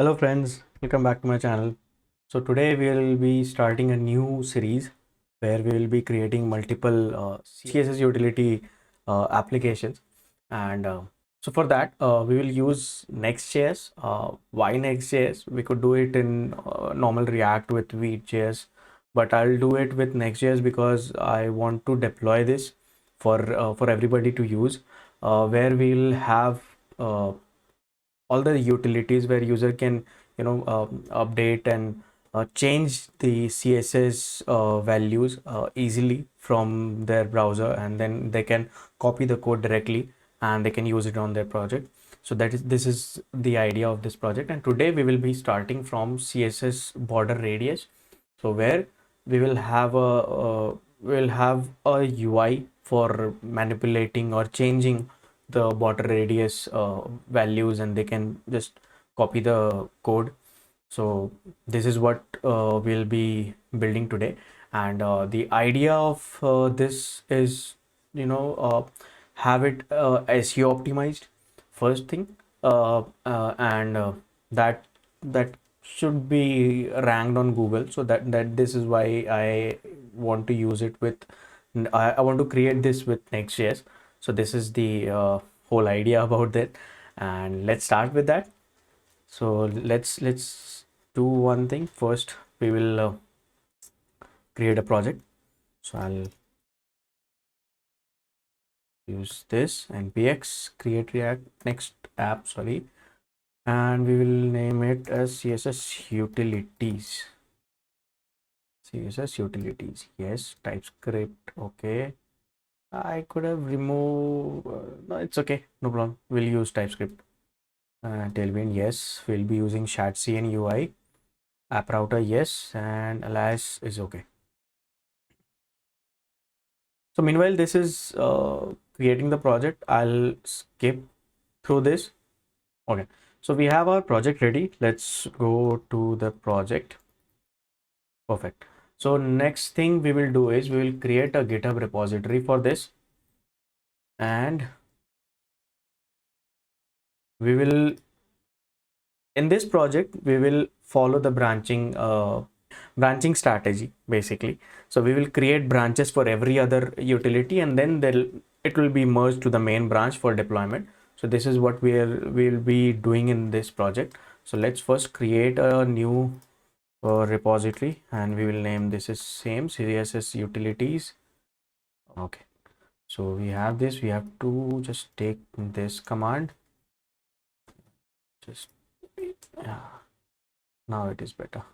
Hello friends, welcome back to my channel. So today we will be starting a new series where we will be creating multiple CSS utility applications, and so for that we will use NextJS. Why NextJS? We could do it in normal React with Vue.js, but I'll do it with NextJS because I want to deploy this for everybody to use, where we'll have all the utilities where user can update and change the CSS values easily from their browser, and then they can copy the code directly and they can use it on their project. So this is the idea of this project, and today we will be starting from CSS border radius. So where we will have a UI for manipulating or changing the border radius values, and they can just copy the code. So this is what we'll be building today, and the idea of this is, have it SEO optimized first thing, and that that should be ranked on Google. So that this is why I want to use it with I want to create this with Next.js. So this is the whole idea about that, and let's start with that. So let's do one thing first. We will create a project. So I'll use this npx create react next app, sorry, and we will name it as CSS utilities. CSS utilities, yes. TypeScript, okay. I could have removed, no, it's okay, no problem. We'll use TypeScript. Tailwind, yes. We'll be using ShatCN UI. App router, yes. And alias is okay. So meanwhile, this is creating the project. I'll skip through this. Okay. So we have our project ready. Let's go to the project. Perfect. So next thing we will do is we will create a GitHub repository for this, and we will, in this project, we will follow the branching strategy basically. So we will create branches for every other utility, and then it will be merged to the main branch for deployment. So this is what we'll be doing in this project. So let's first create a new repository, and we will name this as same CSS utilities. Okay, so we have this. We have to just take this command, just, yeah, now it is better.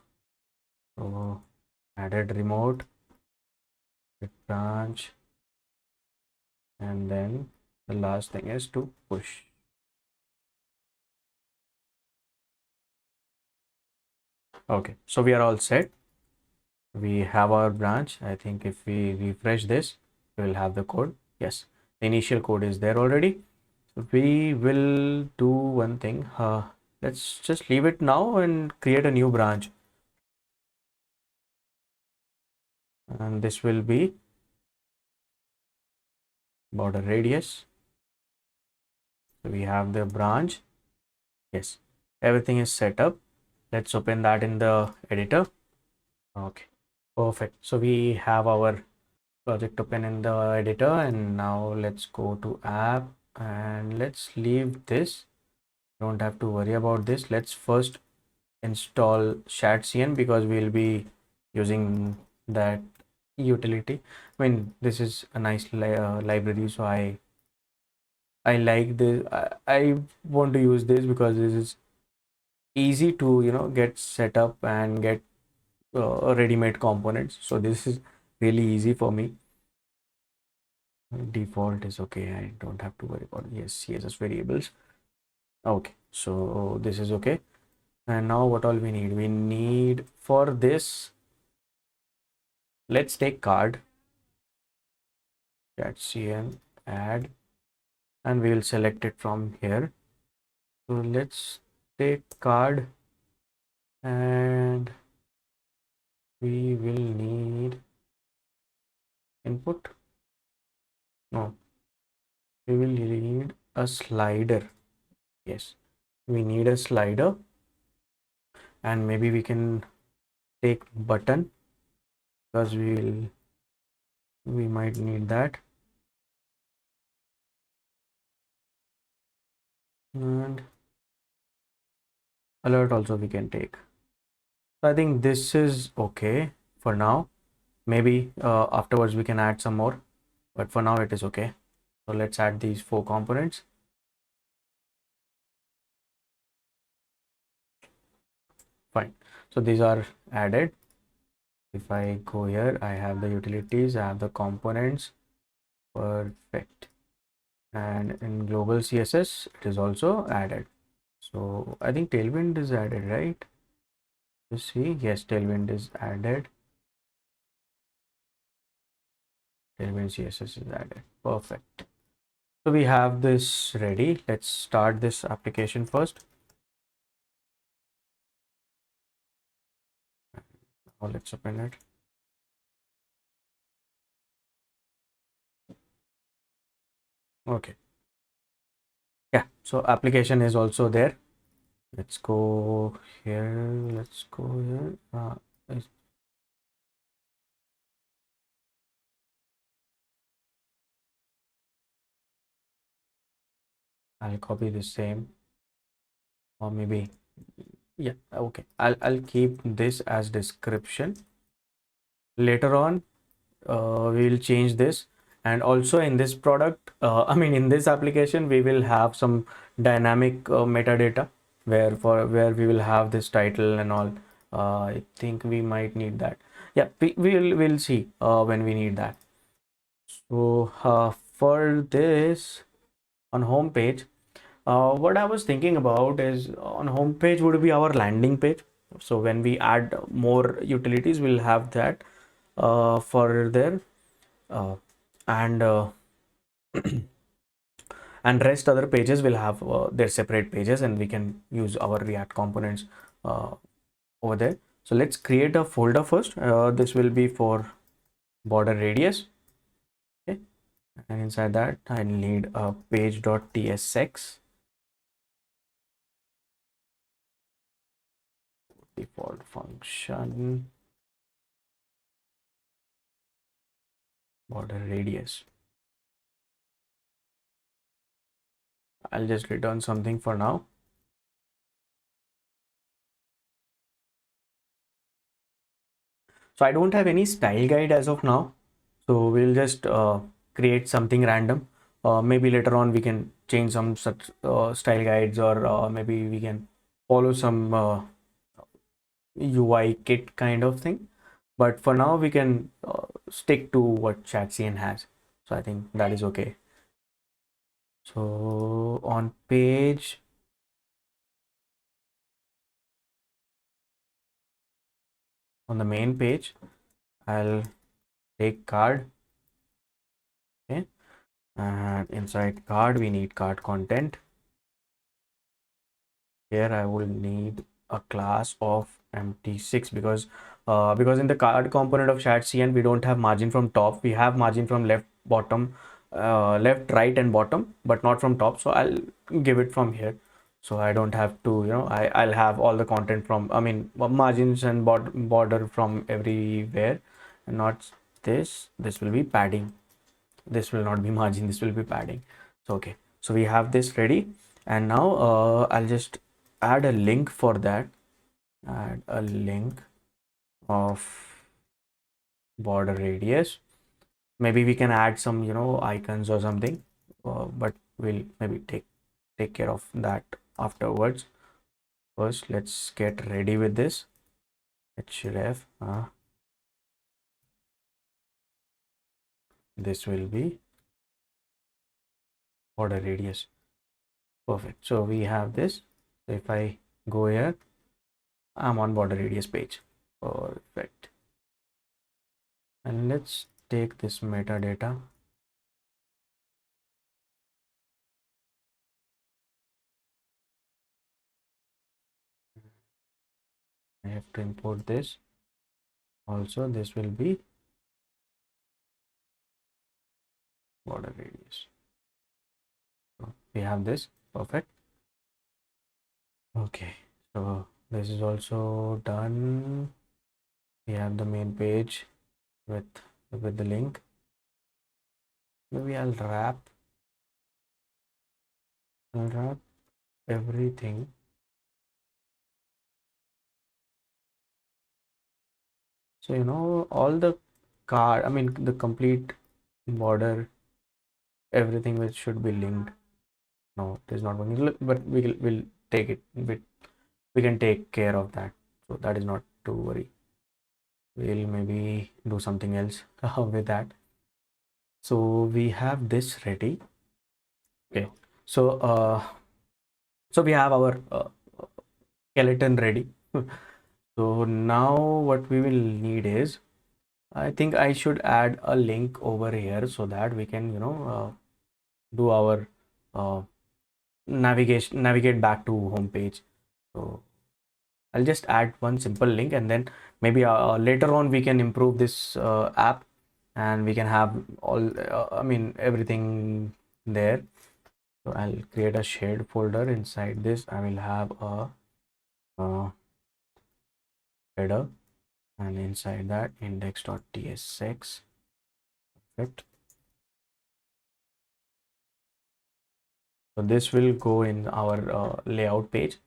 So added remote git branch, and then the last thing is to push. Okay, so we are all set. We have our branch. I think if we refresh this, we will have the code. Yes, the initial code is there already. So we will do one thing. Let's just leave it now and create a new branch, and this will be border radius. So we have the branch. Yes, everything is set up. Let's open that in the editor. Okay, perfect. So we have our project open in the editor, and now let's go to app, and let's leave this. Don't have to worry about this. Let's first install ShatCN because we'll be using that utility. I mean, this is a nice library, so I like this. I want to use this because this is easy to get set up and get ready-made components. So this is really easy for me. Default is okay. I don't have to worry about it. Yes, CSS variables. Okay, so this is okay. And now what all we need? We need for this, let's take card, CN add, and we will select it from here. So let's take card, and we will need input. No, we will need a slider. Yes, we need a slider. and maybe we can take button because we might need that. And alert also we can take. So I think this is okay for now. Maybe afterwards we can add some more, but for now it is okay. So let's add these 4 components. Fine. So these are added. If I go here, I have the utilities, I have the components. Perfect. And in global CSS, it is also added. So I think Tailwind is added, right? You see, yes, Tailwind is added. Tailwind CSS is added. Perfect. So we have this ready. Let's start this application first. Now let's open it. Okay. Yeah. So application is also there. Let's go here. Let's go here. I'll copy the same, or maybe, yeah, okay. I'll keep this as description. Later on, we will change this, and also in this product, I mean in this application, we will have some dynamic metadata where we will have this title and all. I think we might need that. Yeah, we'll see when we need that. So for this on home page, what I was thinking about is on home page would be our landing page. So when we add more utilities, we'll have that for there, uh, and and rest other pages will have their separate pages, and we can use our React components uh, over there. So let's create a folder first. This will be for border radius. Okay, and inside that I need a page.tsx default function border radius. I'll just return something for now. So I don't have any style guide as of now. So we'll just create something random. Maybe later on we can change some such style guides, or maybe we can follow some UI kit kind of thing. But for now we can stick to what ChatCN has. So I think that is okay. So on page, on the main page, I'll take card. Okay, and inside card we need card content. Here I will need a class of empty6 because in the card component of ChatCN we don't have margin from top. We have margin from left, bottom, left, right, and bottom, but not from top. So I'll give it from here. So I don't have to, I'll have all the content from, I mean, margins and border from everywhere, and not this. This will be padding. This will not be margin. This will be padding. So okay. So we have this ready, and now I'll just add a link for that. Add a link of border radius. Maybe we can add some icons or something, but we'll maybe take care of that afterwards. First let's get ready with this. href this will be border radius. Perfect. So we have this. So if I go here, I'm on border radius page. Perfect. And let's take this metadata. I have to import this. Also, this will be border radius. So we have this. Perfect. Okay. So This is also done. We have the main page with the link. Maybe I'll wrap everything. So all the card, I mean the complete border, everything which should be linked. No, it is not working, but we'll take it. We can take care of that. So that is not to worry. We'll maybe do something else with that. So we have this ready. Okay. So so we have our skeleton ready. So now what we will need is, I think I should add a link over here so that we can do our uh, navigate back to home page. So I'll just add one simple link, and then maybe later on we can improve this app, and we can have all I mean everything there. So I'll create a shared folder. Inside this I will have a header, and inside that index.tsx. Perfect. So this will go in our layout page.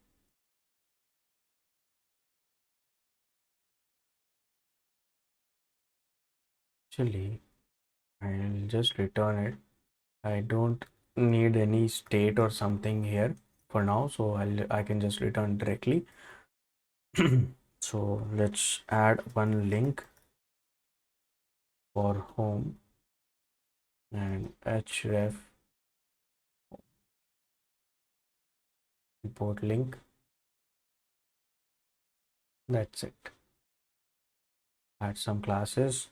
Actually, I'll just return it. I don't need any state or something here for now, so I can just return directly. So let's add one link for home and href import link. That's it. Add some classes.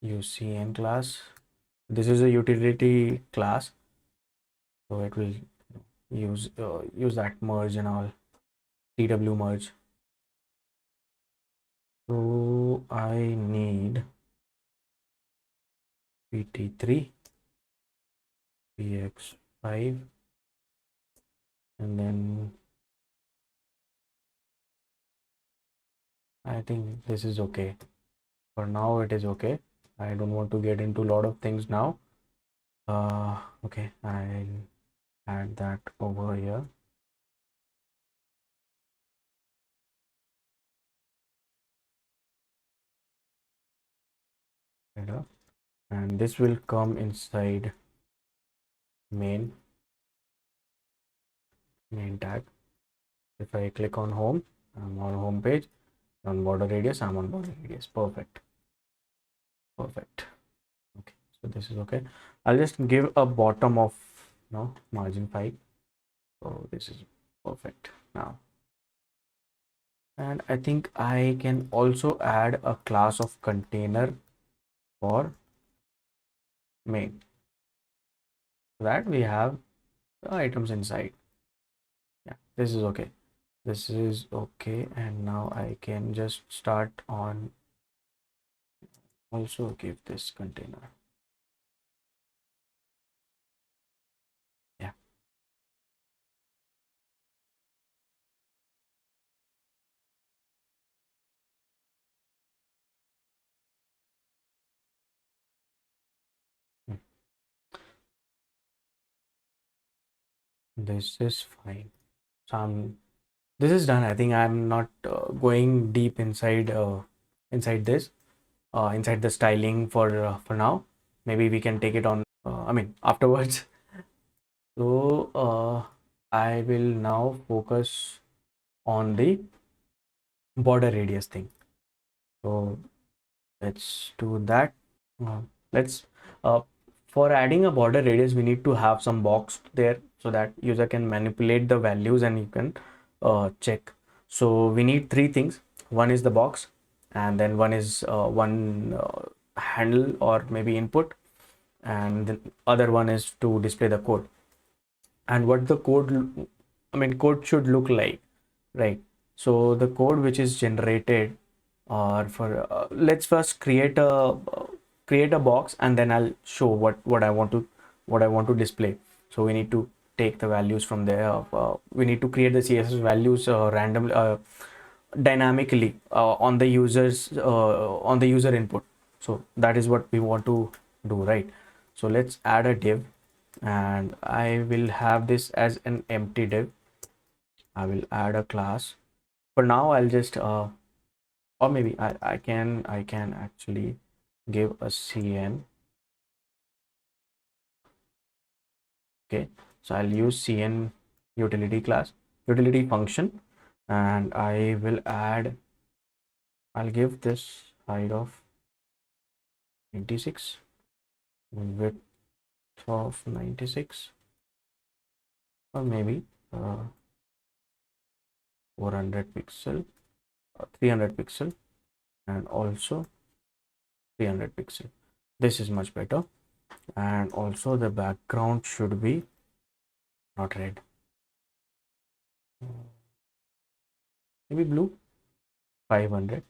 UCN class. This is a utility class, so it will use that merge and all, TW merge. So I need pt3 px5, and then I think this is okay. For now it is okay. I don't want to get into a lot of things now. Okay, I'll add that over here. And this will come inside main tag. If I click on home, I'm on home page. On border radius, I'm on border radius. Perfect. Okay, so this is okay. I'll just give a bottom of margin 5. So this is perfect now. And I think I can also add a class of container for main, so that we have the items inside. Yeah, this is okay. This is okay. And now I can just start on, also give this container. Yeah. Hmm. This is fine. So this is done. I think I'm not going deep inside this inside the styling for now. Maybe we can take it on I mean afterwards. So I will now focus on the border radius thing. So let's do that. Let's for adding a border radius, we need to have some box there so that user can manipulate the values and you can check. So we need three things. One is the box, and then one is one handle or maybe input, and the other one is to display the code. And what the code should look like, right? So the code which is generated, or for let's first create a box, and then I'll show what I want to display. So we need to take the values from there. We need to create the CSS values randomly, dynamically on the user input. So that is what we want to do, right? So let's add a div, and I will have this as an empty div. I will add a class. For now, I'll just or maybe I can actually give a cn. Okay, so I'll use cn utility class, utility function, and I will add, I'll give this height of 96, width of 96, or maybe 400 pixel, 300 pixel, and also 300 pixel. This is much better. And also the background should be not red, maybe blue. 500.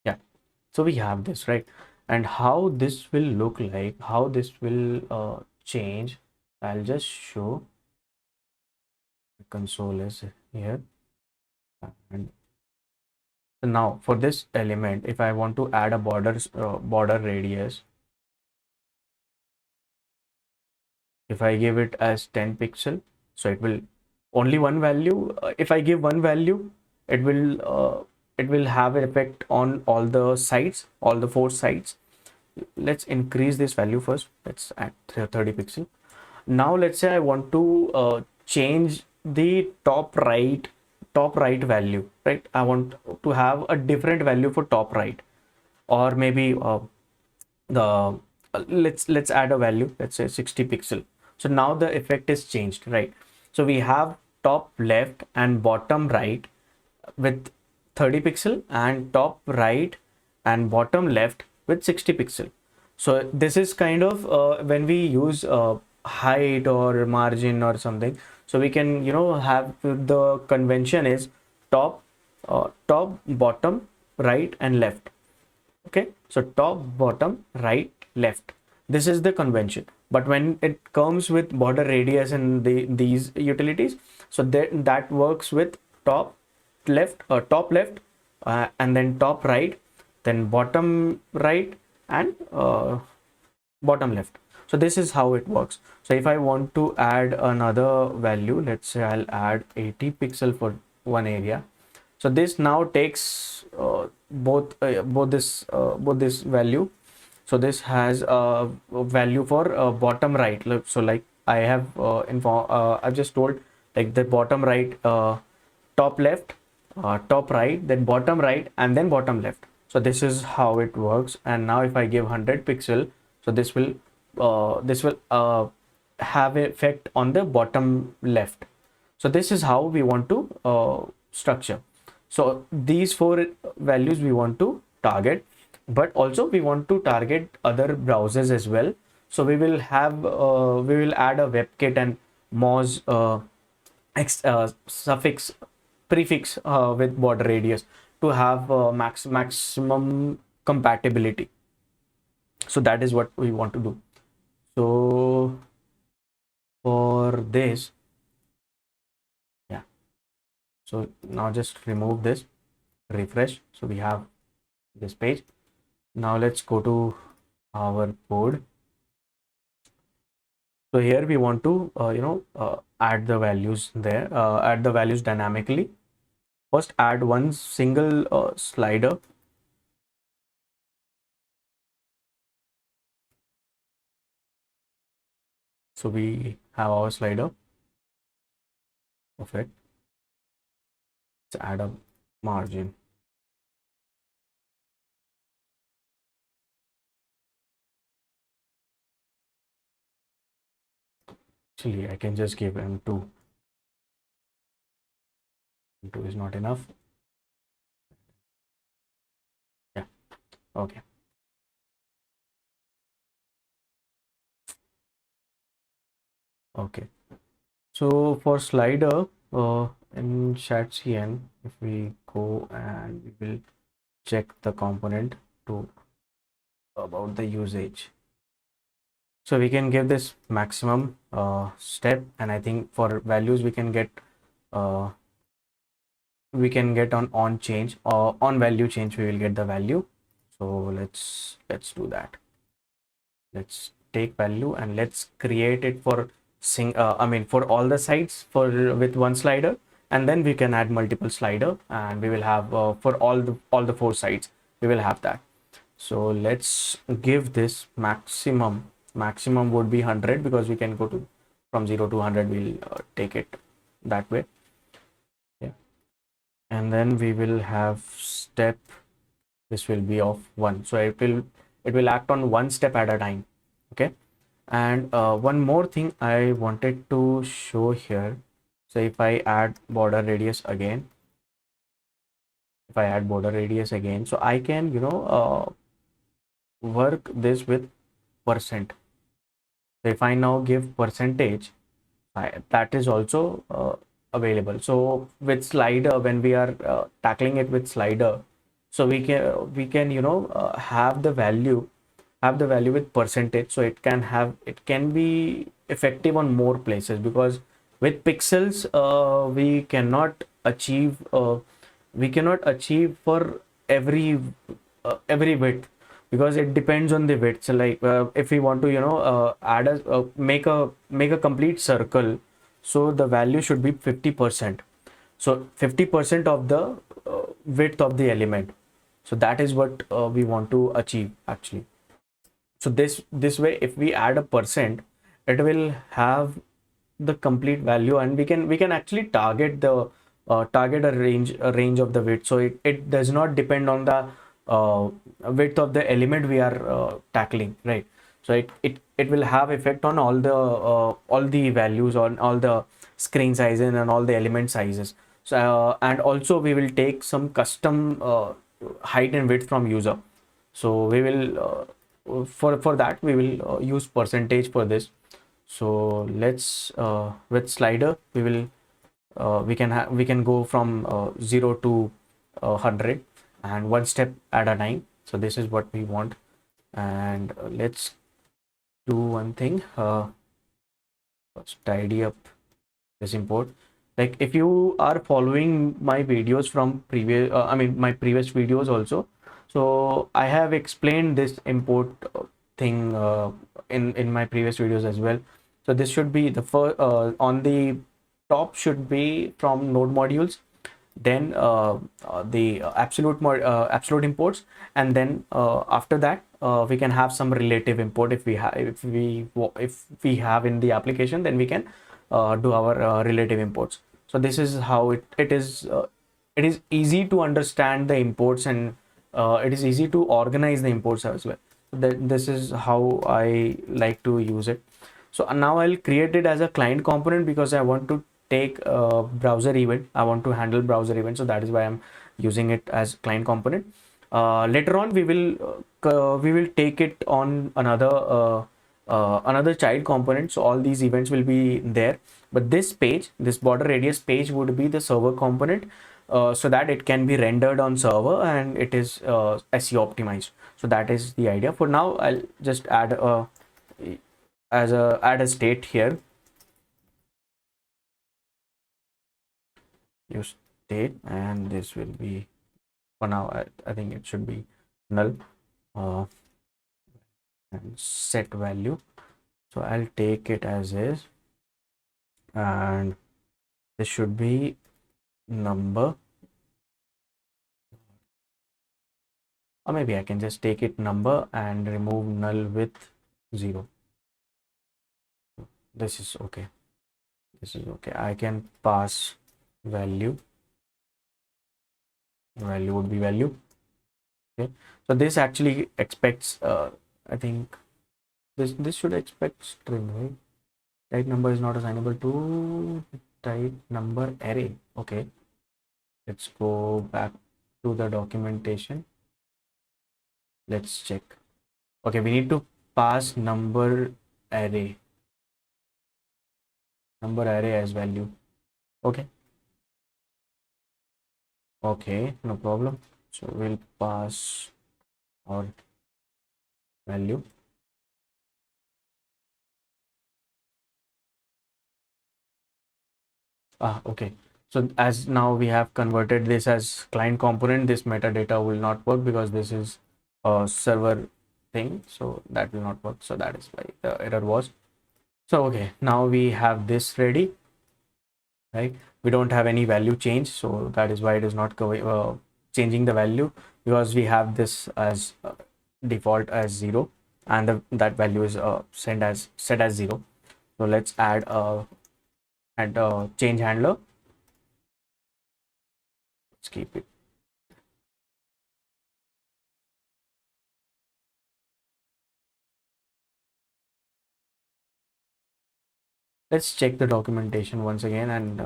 Yeah, so we have this, right? And how this will look like, how this will change, I'll just show. The console is here, and so now for this element, if I want to add a border radius, if I give it as 10 pixel, so it will only one value. If I give one value, it will have an effect on all the sides, all the 4 sides. Let's increase this value first. Let's add 30 pixel. Now let's say I want to change the top right value, right? I want to have a different value for top right, or maybe the let's add a value, let's say 60 pixel. So now the effect is changed, right? So we have top left and bottom right with 30 pixel, and top right and bottom left with 60 pixel. So this is kind of when we use height or margin or something, so we can have the convention is top, bottom, right and left. Okay, so top, bottom, right, left, this is the convention. But when it comes with border radius and these utilities, so that works with top left, and then top right, then bottom right, and bottom left. So this is how it works. So if I want to add another value, let's say I'll add 80 pixel for one area. So this now takes both this value. So this has a value for bottom right. So like I have I've just told, like the bottom right, top left, top right, then bottom right, and then bottom left. So this is how it works. And now if I give 100 pixel, so this will have an effect on the bottom left. So this is how we want to structure. So these 4 values we want to target, but also we want to target other browsers as well. So we will have we will add a WebKit and Moz suffix prefix with border radius to have maximum compatibility. So that is what we want to do. So for this, yeah, so now just remove this, refresh, so we have this page. Now let's go to our code. So here we want to add the values there, add the values dynamically. First add one single slider. So we have our slider of it. Let's add a margin. Actually, I can just give M2. M2 is not enough. Yeah, okay. Okay, so for slider in chatcn, if we go and we will check the component to about the usage. So we can give this maximum step, and I think for values uh, we can get on change or on value change, we will get the value. So let's do that. Let's take value and let's create it for for all the sites for with one slider, and then we can add multiple slider, and we will have for all the four sites we will have that. So let's give this maximum would be 100, because we can go to from 0 to 100. We'll take it that way. Yeah. And then we will have step, this will be of 1, so it will act on one step at a time. Okay. And one more thing I wanted to show here. So if I add border radius again, so I can work this with percent. So if I now give percentage, that is also available. So with slider, when we are tackling it with slider, so we can have the value with percentage, so it can be effective on more places, because with pixels we cannot achieve for every width, because it depends on the width. So like if we want to add make a complete circle, so the value should be 50%. So 50% of the width of the element. So that is what we want to achieve actually. So this way, if we add a percent, it will have the complete value, and we can actually target a range of the width. So it does not depend on the width of the element we are tackling, right? So it will have effect on all the values, on all the screen sizes and all the element sizes. So and also we will take some custom height and width from user. So we will for that we will use percentage for this. So let's with slider we can go from 0 to 100, and one step at a time. So this is what we want. And let's do one thing. Let's tidy up this import. Like if you are following my videos from my previous videos also, so I have explained this import thing in my previous videos as well. So this should be the first, on the top should be from node modules, then the absolute imports, and then after that we can have some relative import. If we have in the application, then we can do our relative imports. So this is how it is easy to understand the imports, and it is easy to organize the imports as well. This is how I like to use it. So now I'll create it as a client component, because I want to take a browser event. I want to handle browser event, so that is why I'm using it as client component. Later on we will take it on another child component, so all these events will be there. But this border radius page would be the server component, so that it can be rendered on server, and it is SEO optimized. So that is the idea. For now I'll just add a state here. Use state, and this will be, for now I think it should be null. And set value, so I'll take it as is, and this should be number, or maybe I can just take it number and remove null with 0. This is okay. I can pass value would be value. Okay, so this actually expects I think this should expect string, right? Type number is not assignable to type number array. Okay, let's go back to the documentation. Let's check. Okay, we need to pass number array as value. Okay, no problem. So we'll pass our value. Okay. So as now we have converted this as client component, this metadata will not work because this is a server thing. So that will not work. So that is why the error was. So, okay, now we have this ready, right? We don't have any value change. So that is why it is not changing the value, because we have this as default as 0, and that value is set as 0. So let's add a change handler. Let's keep it. Let's check the documentation once again, and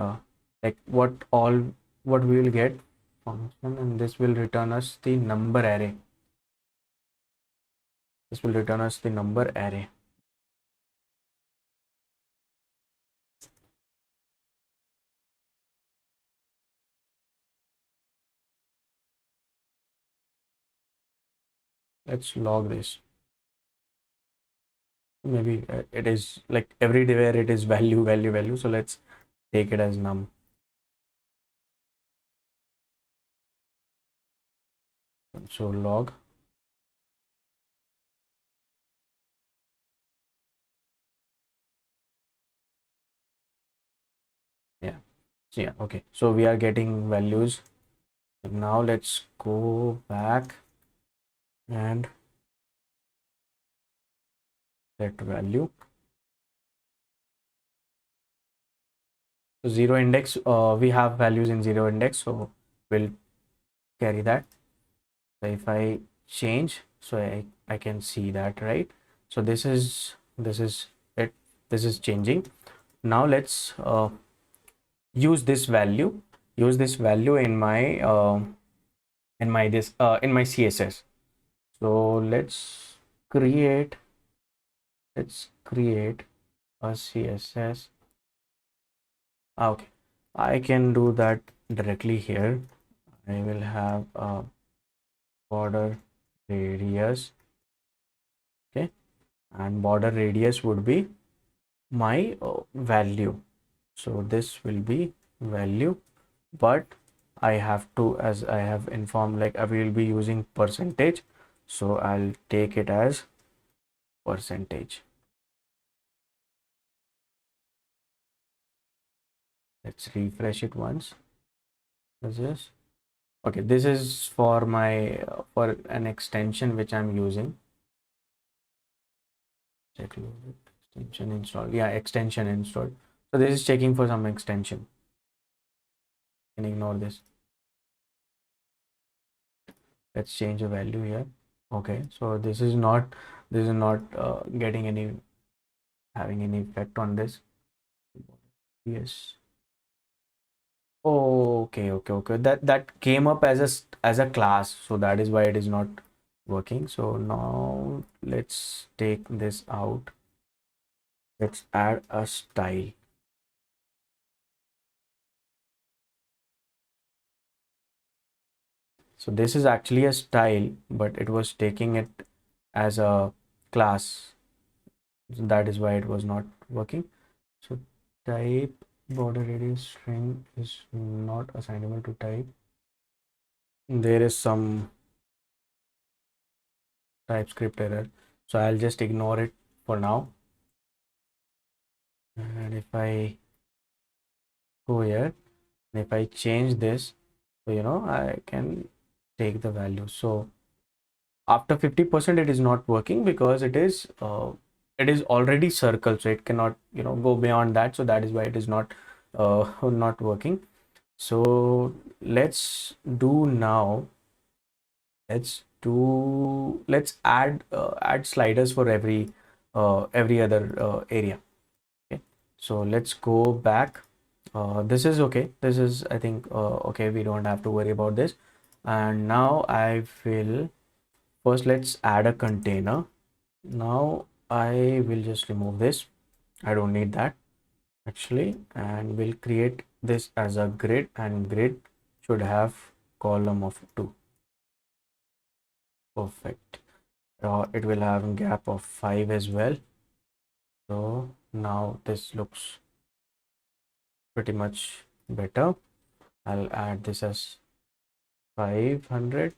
like what we will get function, and this will return us the number array. This will return us the number array. Let's log this. Maybe it is like everywhere it is value. So let's take it as num. So log. Yeah. So yeah. Okay. So we are getting values. Now let's go back and set value. So zero index. We have values in zero index. So we'll carry that. So if I change, so I can see that, right? So this is it. This is changing. Now let's use this value in my CSS. So let's create a CSS. Okay, I can do that directly here. I will have a border radius. Okay, and border radius would be my value. So this will be value, but I have to, as I have informed, like I will be using percentage. So I'll take it as percentage. Let's refresh it once. This is okay. This is for my for an extension which I'm using. Check extension installed. Yeah, extension installed. So this is checking for some extension. You can ignore this. Let's change a value here. Okay, so this is not getting any having any effect on this. Yes. Okay. That came up as a class, so that is why it is not working. So now let's take this out. Let's add a style. So this is actually a style, but it was taking it as a class. So that is why it was not working. So type border radius string is not assignable to type. There is some TypeScript error. So I'll just ignore it for now. And if I go here, and if I change this, so I can take the value. So after 50% it is not working because it is already circle, so it cannot go beyond that. So that is why it is not working. So let's do now let's add sliders for every other area. Okay, so let's go back. This is okay. This is, I think, okay. We don't have to worry about this. And now I will first let's add a container. Now I will just remove this. I don't need that actually, and we'll create this as a grid, and grid should have column of 2. Perfect. It will have a gap of 5 as well. So now this looks pretty much better. I'll add this as 500.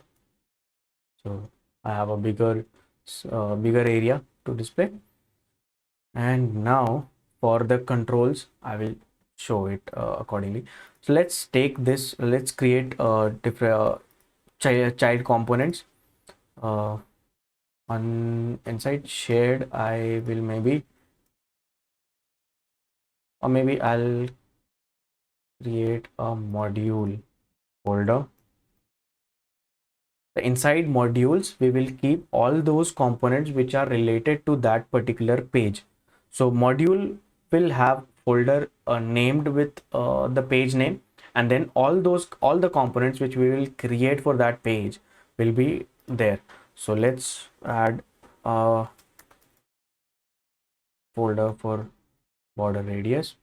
So I have a bigger area to display. And now for the controls, I will show it accordingly. So let's take this, let's create different child components. On inside shared, I will maybe, or maybe I'll create a module folder. The inside modules, we will keep all those components which are related to that particular page. So module will have folder named with the page name, and then all the components which we will create for that page will be there. So let's add a folder for border radius.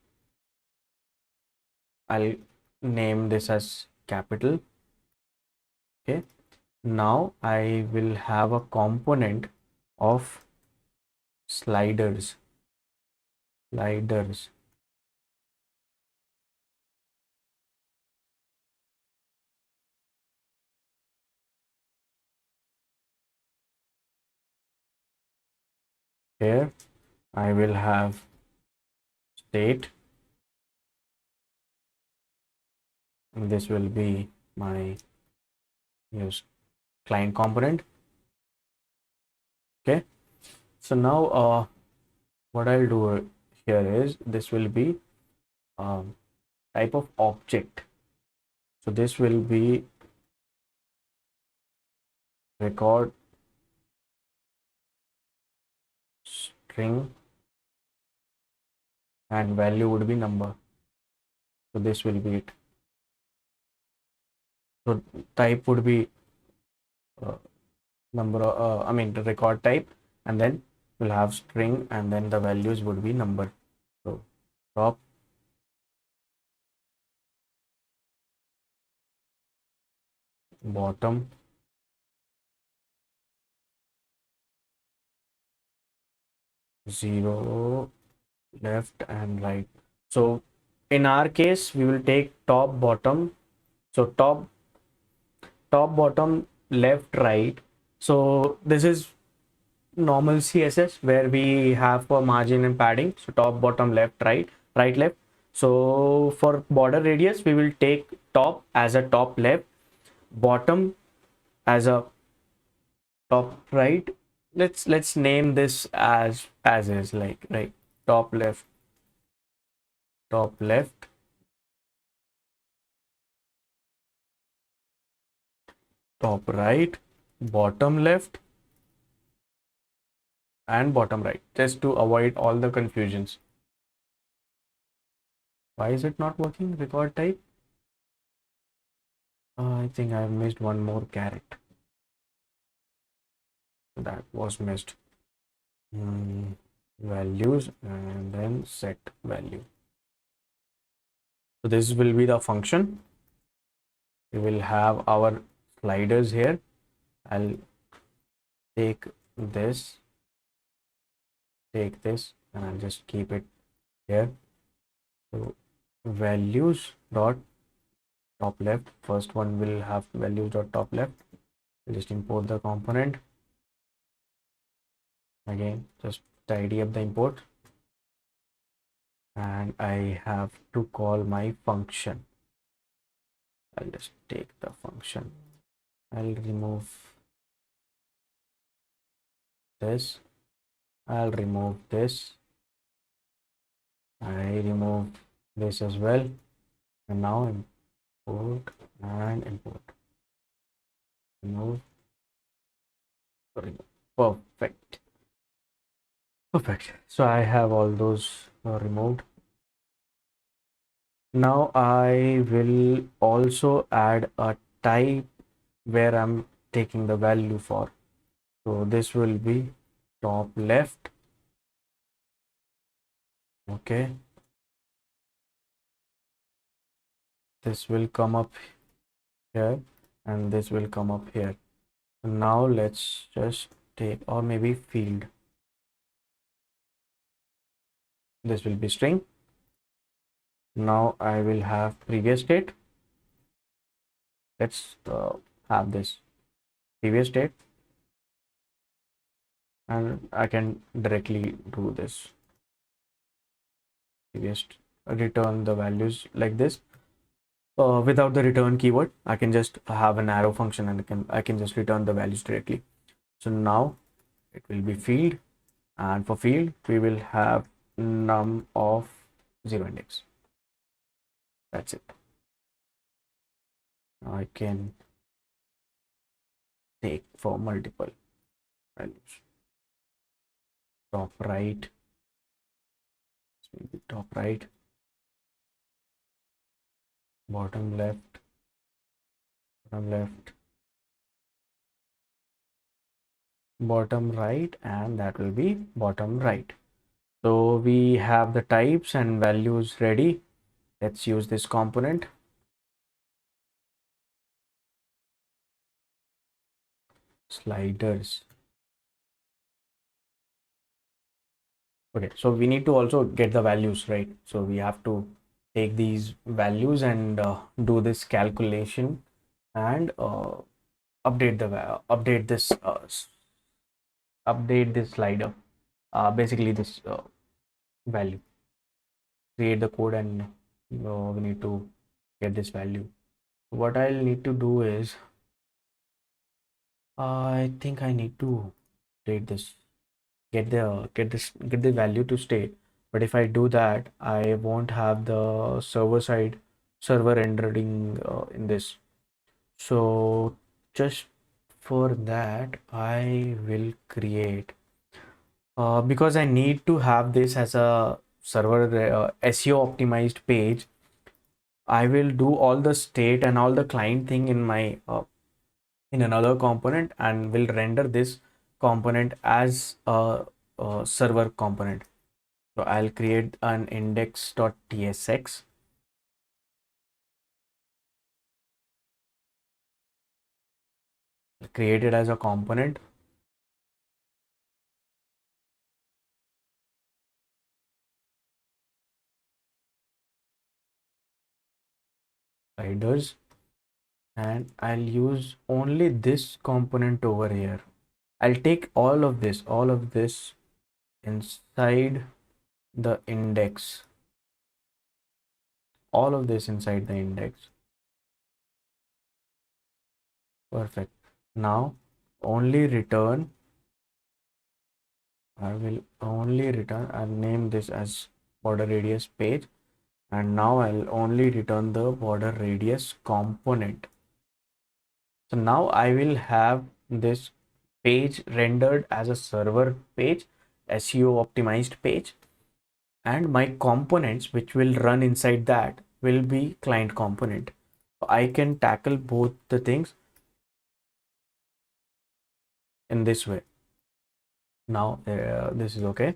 I'll name this as capital. Okay. Now I will have a component of sliders. Here I will have state, and this will be my use client component. Okay, so now what I'll do here is this will be type of object. So this will be record string and value would be number. So this will be it. So type would be the record type, and then we'll have string, and then the values would be number. So top, bottom, zero, left and right. So in our case, we will take top, bottom. So top, bottom, left, right. So this is normal CSS where we have for margin and padding. So top, bottom, left, right, right, left. So for border radius, we will take top as a top left, bottom as a top right. Let's name this as is, like, right, top left, top left, top right, bottom left, and bottom right, just to avoid all the confusions. Why is it not working? Record type. I think I missed one more caret. That was missed. Values, and then set value. So this will be the function. We will have our sliders here. I'll take this, and I'll just keep it here. So values dot top left, first one will have values dot top left. We'll just import the component. Again, just tidy up the import, and I have to call my function. I'll just take the function. I'll remove this. I'll remove this. I remove this as well. And now import and import. Remove. Perfect. Perfect. So I have all those removed. Now I will also add a type where I'm taking the value for. So this will be top left. Okay. This will come up here, and this will come up here. Now let's just take, or maybe field. This will be string. Now I will have previous state. Let's have this previous state, and I can directly do this previous, return the values like this. Without the return keyword, I can just have an arrow function and I can just return the values directly. So now it will be field, and for field we will have num of 0 index. That's it. Now I can take for multiple values. Top right, maybe top right, bottom left, bottom right, and that will be bottom right. So we have the types and values ready. Let's use this component. Sliders. Okay, so we need to also get the values, right? So we have to take these values and do this calculation and update this slider, basically this value. Create the code, and we need to get this value. What I'll need to do is I think I need to update this, get the value to state. But if I do that, I won't have the server rendering in this. So just for that, I will create, because I need to have this as a server SEO optimized page. I will do all the state and all the client thing in my in another component, and will render this component as a server component. So I'll create an index.tsx. Create it as a component. Sliders, and I'll use only this component over here. I'll take all of this inside the index, all of this inside the index. Perfect. Now only return, I'll name this as border radius page, and now I'll only return the border radius component. So now I will have this page rendered as a server page, SEO optimized page, and my components which will run inside that will be client component. So I can tackle both the things in this way. Now this is okay.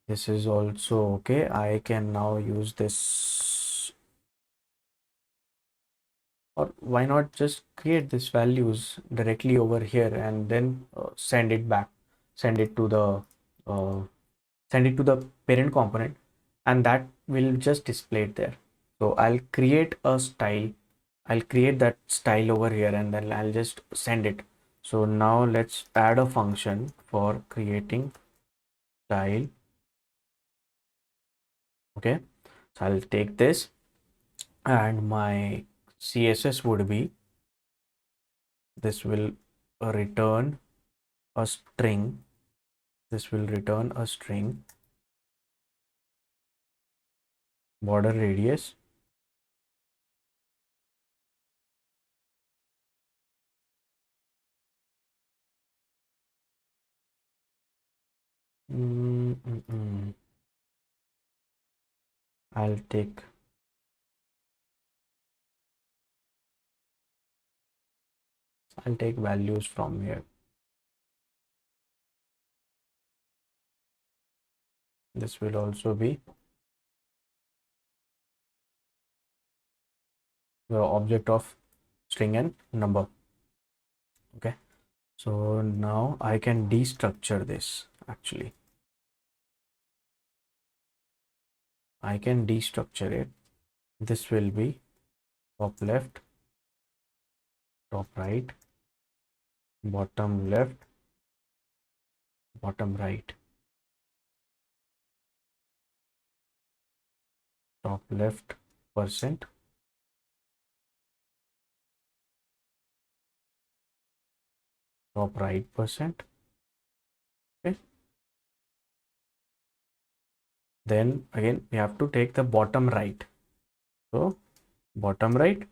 This is also okay. I can now use this, or why not just create these values directly over here and then send it back, send it to the uh, parent component, and that will just display it there. So I'll create a style, I'll create that style over here, and then I'll just send it. So now let's add a function for creating style. Okay, so I'll take this, and my CSS would be, this will return a string, border radius, I'll take values from here. This will also be the object of string and number. Okay, so now I can destructure this. Actually, I can destructure it. This will be top left, top right, bottom left, bottom right, top left percent, top right percent. Okay. Then again we have to take the bottom right. So bottom right,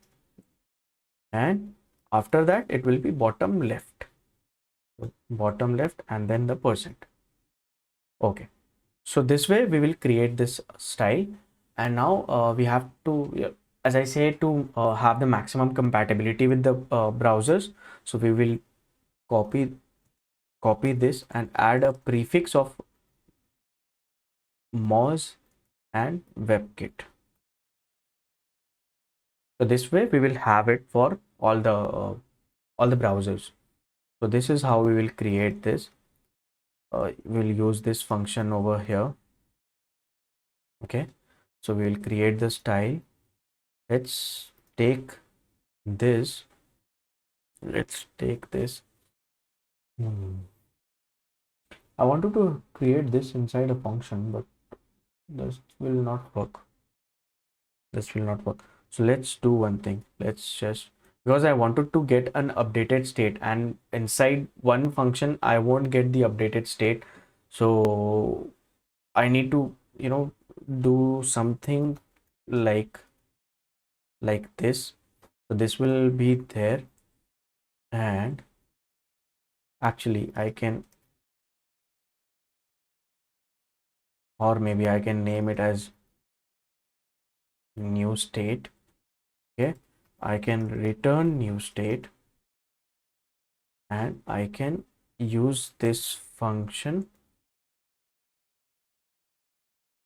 and after that it will be bottom left. So bottom left and then the percent. Okay. So this way we will create this style, and now we have to, yeah, as I say, to have the maximum compatibility with the browsers. So we will copy this and add a prefix of Moz and WebKit. So this way we will have it for all the browsers. So this is how we will create this. We'll use this function over here. Okay, so we will create the style. Let's take this. Let's take this. I wanted to create this inside a function, but this will not work. This will not work. So let's do one thing. Let's just, because I wanted to get an updated state, and inside one function I won't get the updated state. So I need to, do something like this. So this will be there, and actually I can, or maybe I can name it as new state. Okay, I can return new state, and I can use this function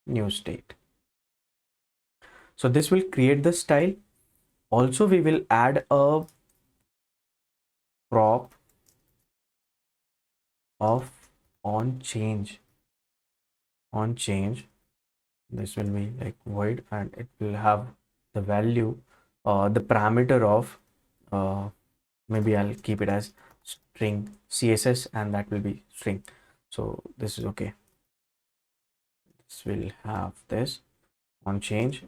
new state. So this will create the style. Also we will add a prop of on change. This will be like void, and it will have the value, the parameter of, maybe I'll keep it as string CSS, and that will be string. So this is okay. This will have this on change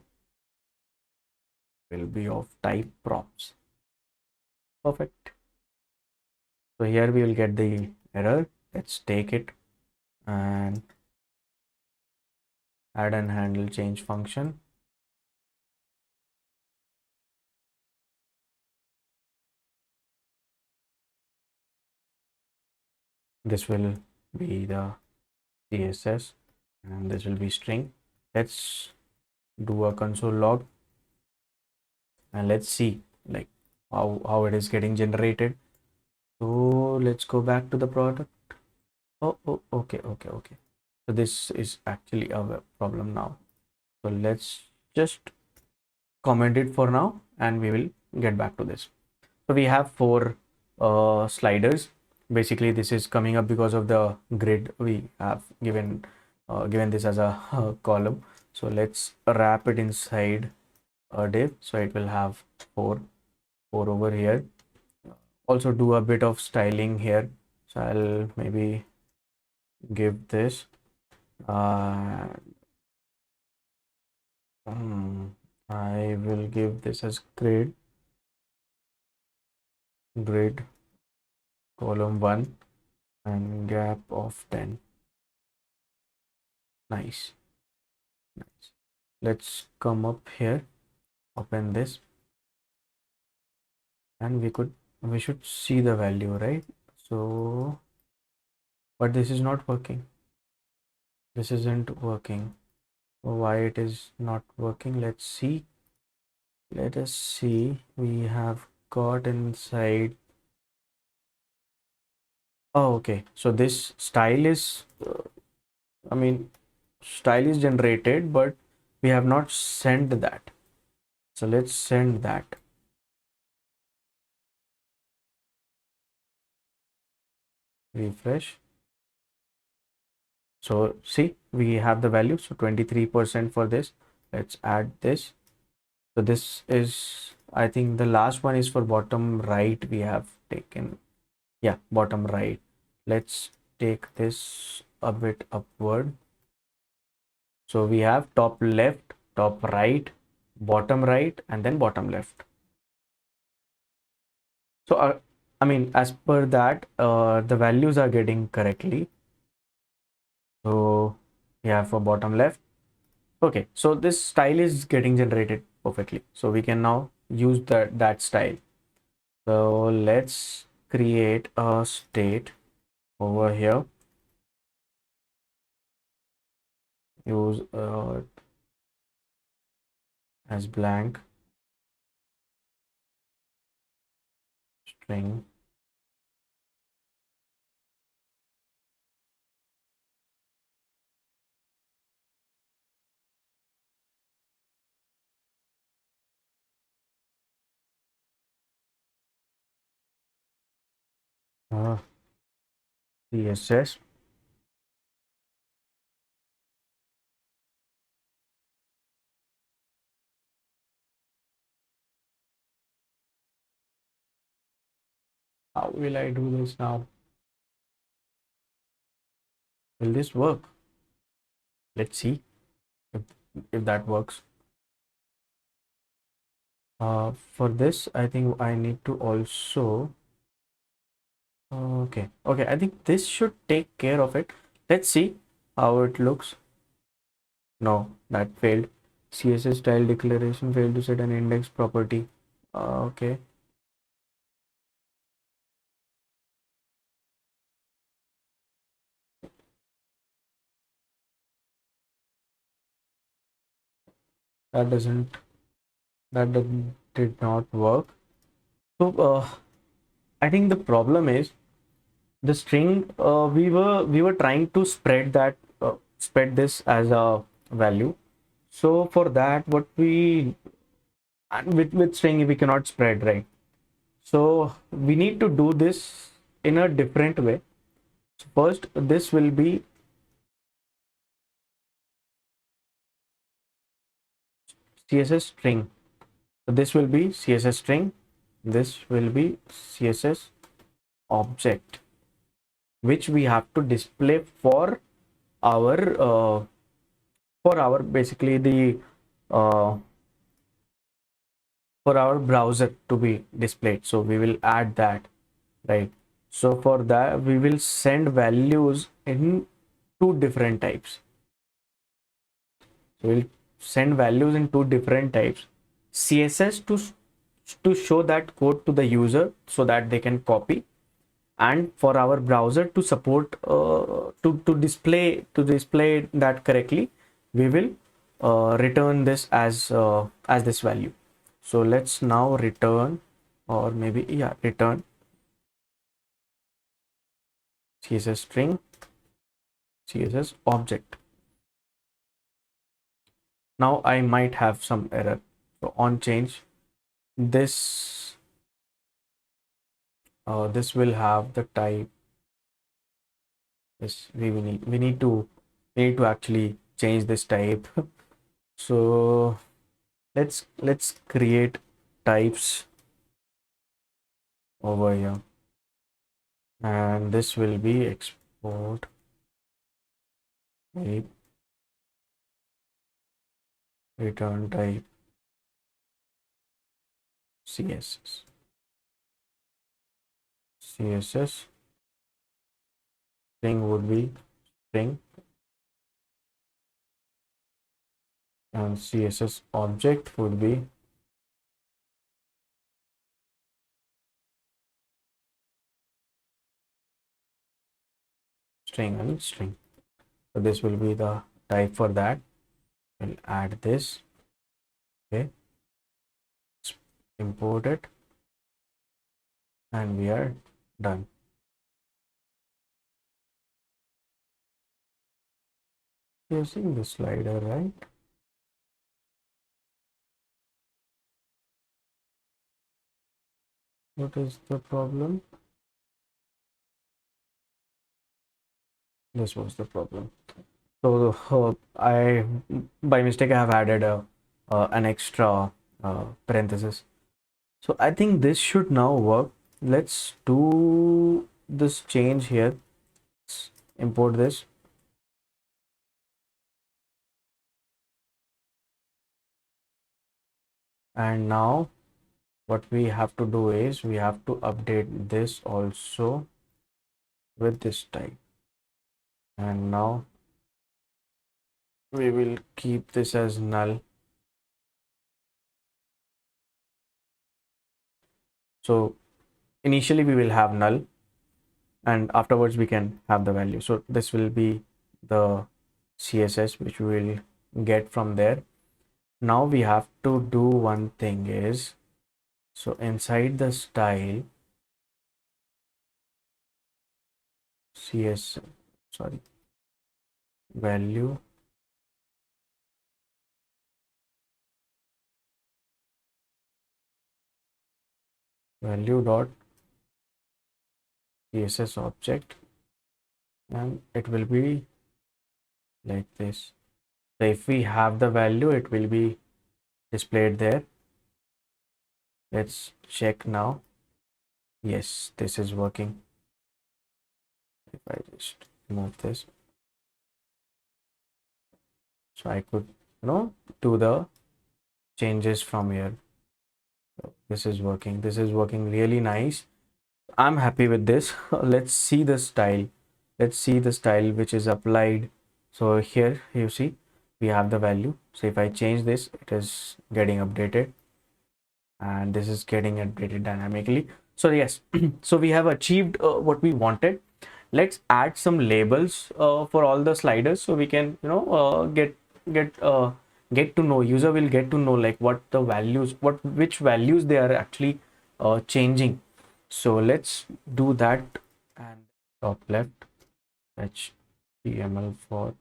will be of type props. Perfect. So here we will get the error. Let's take it and add and handle change function. This will be the CSS, and this will be string. Let's do a console log, and let's see like how it is getting generated. So let's go back to the product. Oh, okay. So this is actually a web problem now. So let's just comment it for now, and we will get back to this. So we have four sliders. Basically this is coming up because of the grid we have given this as a column. So let's wrap it inside a div, so it will have four over here. Also do a bit of styling here. So I'll maybe give this I will give this as grid column 1 and gap of 10. Nice. Let's come up here, open this, and we should see the value, right? So but this is not working. This isn't working. Why it is not working? Let us see. We have got inside. Oh, okay. So this style is style is generated, but we have not sent that. So let's send that. Refresh. So see, we have the value. So 23% for this. Let's add this. So this is, I think the last one is for bottom right. We have taken, yeah, bottom right. Let's take this a bit upward. So we have top left, top right, bottom right, and then bottom left. So I mean, as per that, the values are getting correctly. So yeah, for bottom left. Okay, so this style is getting generated perfectly. So we can now use that style. So let's create a state over here. Use as blank string. Uh, CSS. How will I do this now? Will this work? Let's see if, if that works. For this, I think I need to also. Okay, I think this should take care of it. Let's see how it looks. No, that failed. CSS style declaration failed to set an index property. Okay. That doesn't, did not work. So I think the problem is the string. We were trying to spread this as a value. So for that, what we, and with string we cannot spread, right? So we need to do this in a different way. So first, this will be CSS string. So this will be CSS string. This will be CSS object, which we have to display our basically the uh, for our browser to be displayed. So we will add that, right? So for that we will send values in two different types. So we'll send values in two different types. CSS to show that code to the user so that they can copy, and for our browser to support to display that correctly, we will return this as this value. So let's now return, or maybe, yeah, return CSS string, CSS object. Now I might have some error. So on change, this this will have the type. Yes, we need to actually change this type. So let's create types over here, and this will be export type, return type CSS. CSS string would be string, and CSS object would be string and string. So this will be the type for that. We'll add this. Okay, import it, and we are done. You're seeing the slider, right? What is the problem? This was the problem. So I, by mistake, I have added an extra parenthesis. So I think this should now work. Let's do this change here. Let's import this. And now what we have to do is we have to update this also with this type. And now we will keep this as null. So initially we will have null, and afterwards we can have the value. So this will be the CSS which we will get from there. Now we have to do one thing is, so inside the style CS, sorry, value dot CSS object, and it will be like this. So if we have the value, it will be displayed there. Let's check now. Yes, this is working. If I just remove this, so I could, do the changes from here. So this is working. This is working really nice. I'm happy with this. Let's see the style. Let's see the style which is applied. So here you see we have the value. So if I change this, it is getting updated, and this is getting updated dynamically. So yes, so we have achieved what we wanted. Let's add some labels for all the sliders, so we can get to know, user will get to know like what the values, which values they are actually changing. So let's do that. And top left HTML for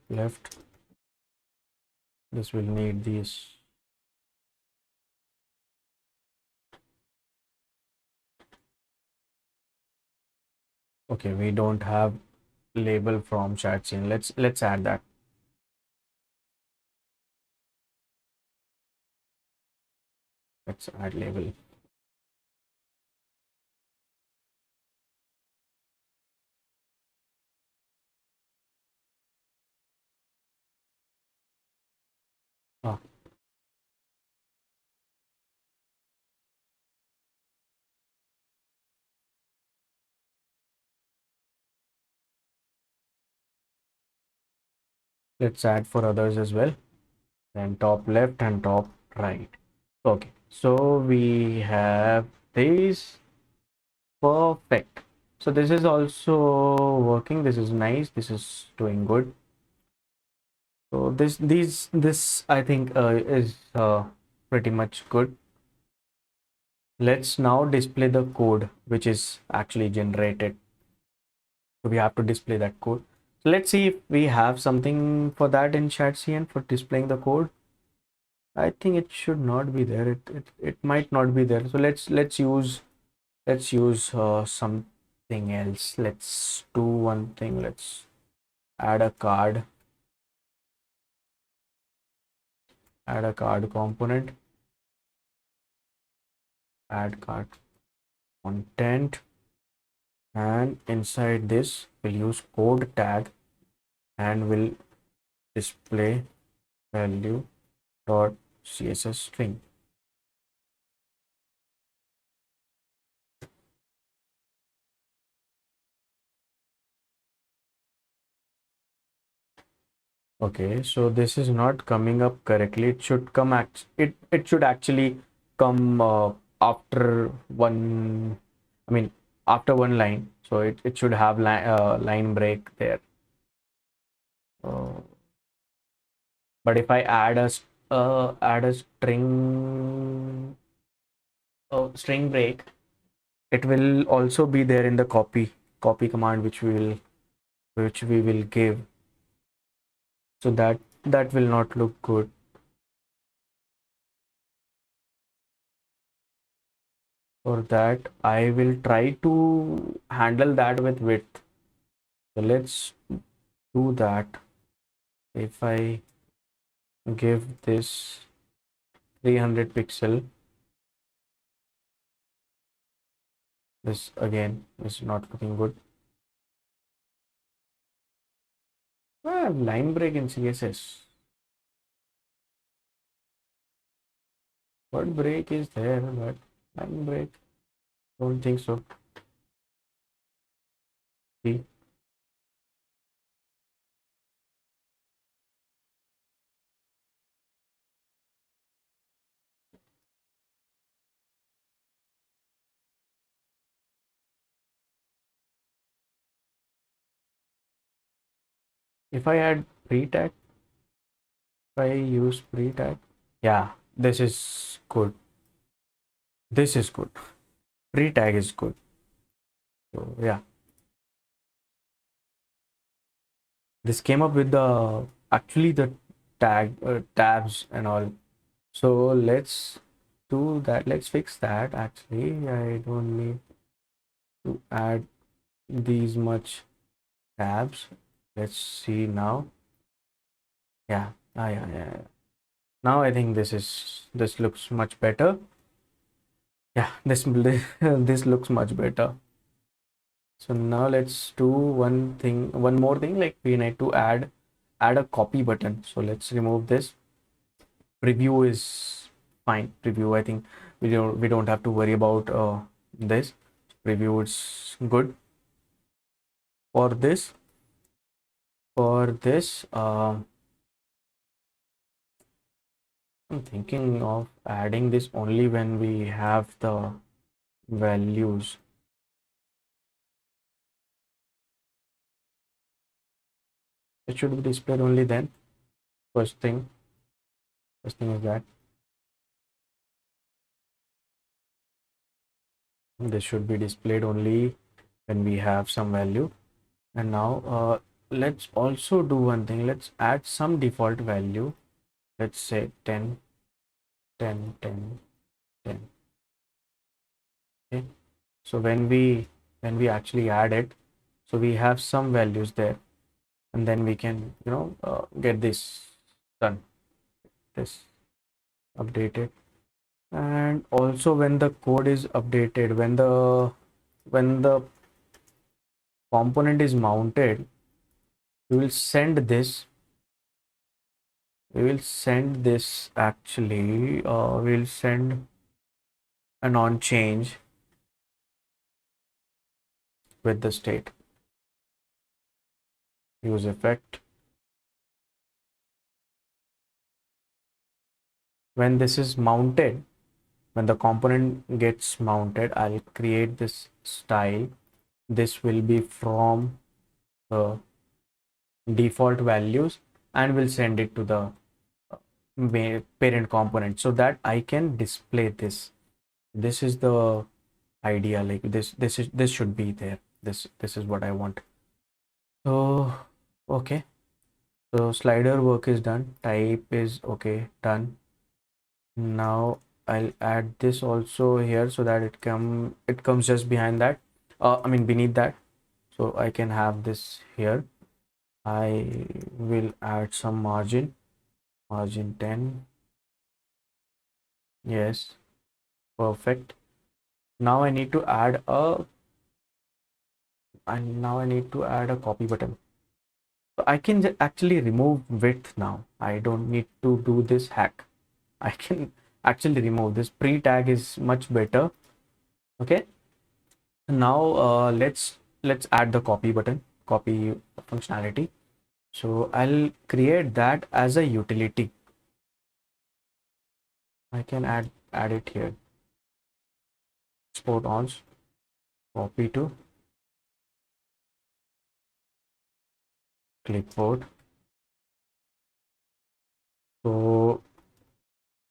left. This will need these. Okay, we don't have label from chat scene. Let's add that. Let's add label. Ah, let's add for others as well. Then top left and top right. Okay, so we have these. Perfect. So this is also working. This is nice. This is doing good. So this I think is pretty much good. Let's now display the code which is actually generated. So we have to display that code. So let's see if we have something for that in ChatCN for displaying the code. I think it should not be there. It might not be there. So let's use something else. Let's do one thing. Let's add a card. Add a card component. Add card content. And inside this, we'll use code tag and we'll display value dot CSS string. Okay, so this is not coming up correctly. It should come it should actually come after one, I mean after one line. So it should have line break there. But if I add a string break, it will also be there in the copy command which we will give. So that will not look good. For that, I will try to handle that with width. So let's do that. If I give this 300 pixel, this again is not looking good. I have line break in CSS. Word break is there, but line break, don't think so. See, if I add pre-tag, if I use pre-tag, yeah, this is good. This is good. Pre-tag is good. So yeah, this came up with the actually the tabs and all. So let's do that. Let's fix that. Actually, I don't need to add these much tabs. Let's see now. Yeah, yeah. Now I think this looks much better. Yeah, this this looks much better. So now let's do one more thing. Like we need to add a copy button. So let's remove this. Preview is fine. Preview, I think we don't have to worry about this. Preview is good. For this, I'm thinking of adding this only when we have the values. It should be displayed only then. First thing is that this should be displayed only when we have some value. And now let's also do one thing. Let's add some default value. Let's say 10, 10, 10, 10. Okay. So when we actually add it, so we have some values there, and then we can get this done, this updated. And also when the code is updated, when the component is mounted, we will send this actually we'll send an on change with the state use effect. When this is mounted, when the component gets mounted, I'll create this style. This will be from the default values, and we'll send it to the parent component so that I can display this. This is the idea. Like this should be there. This is what I want. So okay, so slider work is done, type is okay, done. Now I'll add this also here so that it comes just behind that, I mean beneath that, so I can have this here. I will add some margin 10. Yes, perfect. Now I need to add a copy button. So I can actually remove width now. I don't need to do this hack. I can actually remove this. Pre-tag is much better. Okay. Now let's add the copy button, copy functionality. So I'll create that as a utility. I can add it here. Export ons, copy to clipboard. So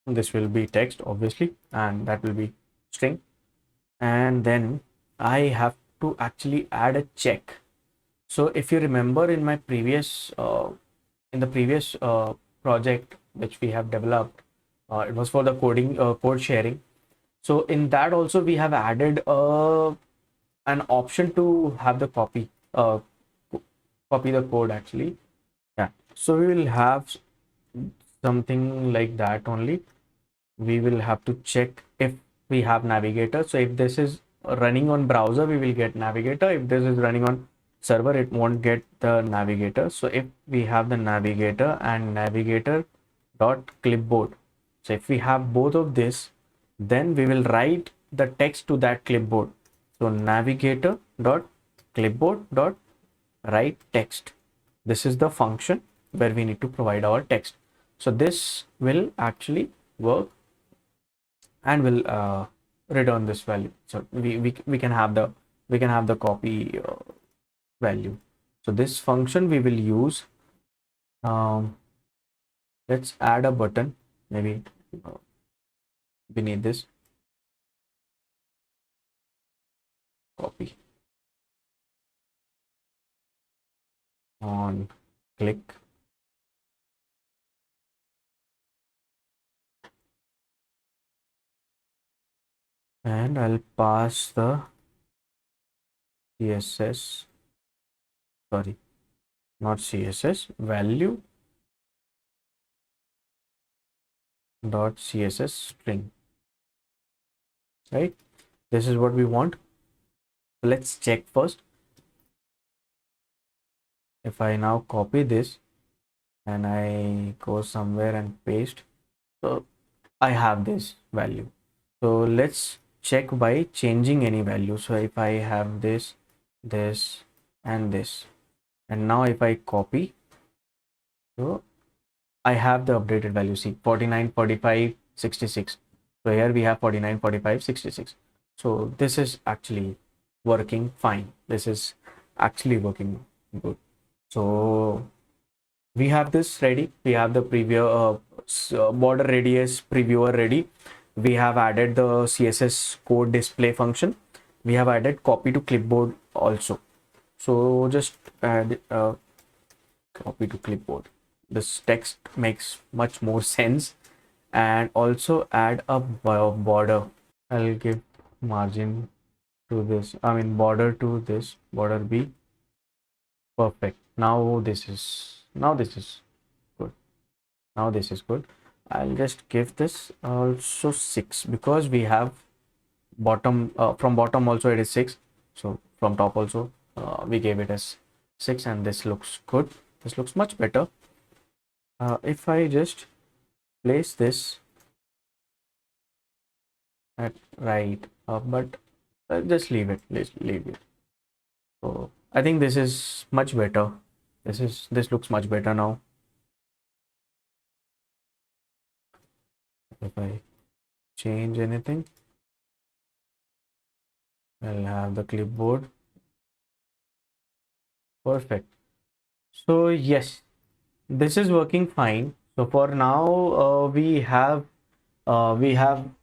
this will be text obviously, and that will be string. And then I have to actually add a check. So if you remember in my previous project which we have developed, it was for the code sharing. So in that also we have added an option to have the copy the code actually. Yeah, so we will have something like that only. We will have to check if we have navigator. So if this is running on browser, we will get navigator. If this is running on server, it won't get the navigator. So if we have the navigator and navigator dot clipboard, so if we have both of this, then we will write the text to that clipboard. So navigator dot clipboard dot write text. This is the function where we need to provide our text. So this will actually work and will return this value. So we can have the copy value. So this function we will use. Let's add a button. Maybe we need this copy on click. And I'll pass the CSS, sorry, not CSS, value dot CSS string, right? This is what we want. So let's check first. If I now copy this and I go somewhere and paste, so I have this value. So let's check by changing any value. So if I have this, this, and this, and now if I copy, so I have the updated value. See, 49, 45, 66. So here we have 49, 45, 66. So this is actually working fine. This is actually working good. So we have this ready. We have the preview border radius previewer ready. We have added the CSS code display function. We have added copy to clipboard also. So just add copy to clipboard. This text makes much more sense. And also add a border. I'll give margin to this, I mean border to this, border B. Perfect. Now this is good. Now this is good. I'll just give this also 6 because we have bottom from bottom also it is 6. So from top also we gave it as 6, and this looks good. This looks much better. If I just place this at right, but just leave it. Let's leave it. So I think this is much better. This looks much better now. If I change anything, I'll have the clipboard. Perfect. So yes, this is working fine. So for now, we have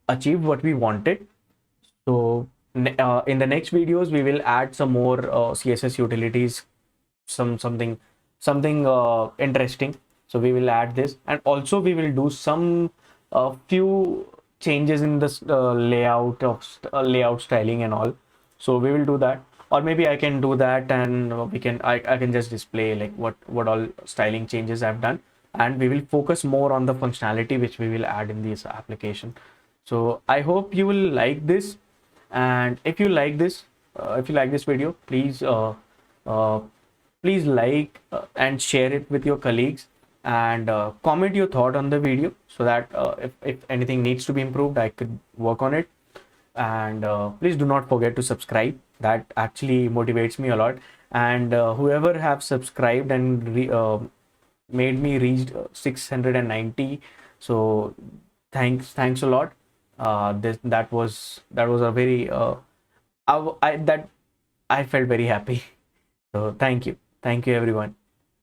achieved what we wanted. So in the next videos, we will add some more CSS utilities, something interesting. So we will add this, and also we will do some few changes in this layout of layout styling and all. So we will do that, or maybe I can do that, and I can just display like what all styling changes I've done, and we will focus more on the functionality which we will add in this application. So I hope you will like this, and if you like this video, please please like and share it with your colleagues, and comment your thought on the video so that if anything needs to be improved, I could work on it. And please do not forget to subscribe. That actually motivates me a lot. And whoever have subscribed and made me reach 690, so thanks a lot. That was a very I felt very happy. So thank you everyone.